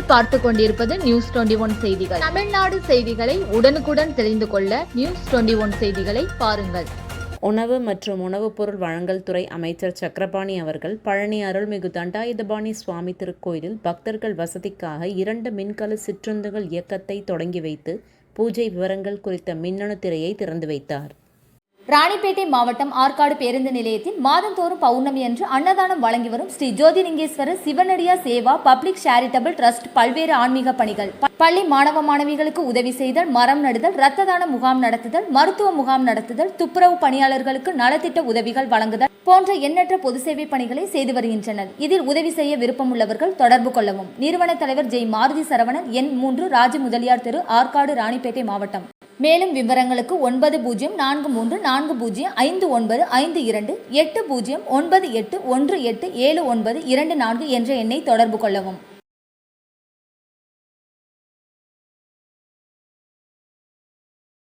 நீங்கள் பார்த்து கொண்டிருப்பது நியூஸ் 21 செய்திகள். தமிழ்நாடு செய்திகளை உடனுக்குடன் தெரிந்து கொள்ள நியூஸ் 21 செய்திகளை பாருங்கள். உணவு மற்றும் உணவுப் பொருள் வழங்கல் துறை அமைச்சர் சக்கரபாணி அவர்கள் பழனி அருள்மிகு தண்டாயுதபாணி சுவாமி திருக்கோயிலில் பக்தர்கள் வசதிக்காக 2 மின்கல சிற்றுந்துகள் இயக்கத்தை தொடங்கி வைத்து பூஜை விவரங்கள் குறித்த மின்னணு திரையை திறந்து வைத்தார். ராணிப்பேட்டை மாவட்டம் ஆற்காடு பேருந்து நிலையத்தில் மாதந்தோறும் பௌர்ணமி அன்று அன்னதானம் வழங்கி வரும் Sri Jothilingeswarar சிவனடியா Seva public charitable trust பல்வேறு ஆன்மீக பணிகள், பள்ளி மாணவ மாணவிகளுக்கு உதவி செய்தல், மரம் நடுதல், இரத்த தான முகாம் நடத்துதல், மருத்துவ முகாம் நடத்துதல், துப்புரவு பணியாளர்களுக்கு நலத்திட்ட உதவிகள் வழங்குதல் போன்ற எண்ணற்ற பொது சேவை பணிகளை செய்து வருகின்றனர். இதில் உதவி செய்ய விருப்பமுள்ளவர்கள் தொடர்பு கொள்ளவும். நிறுவன தலைவர் ஜெய் மாருதி சரவணன், எண் 3, ராஜ முதலியார் தெரு, ஆற்காடு, ராணிப்பேட்டை மாவட்டம். மேலும் விவரங்களுக்கு 90405952 809818 19 என்ற எண்ணை தொடர்பு கொள்ளவும்.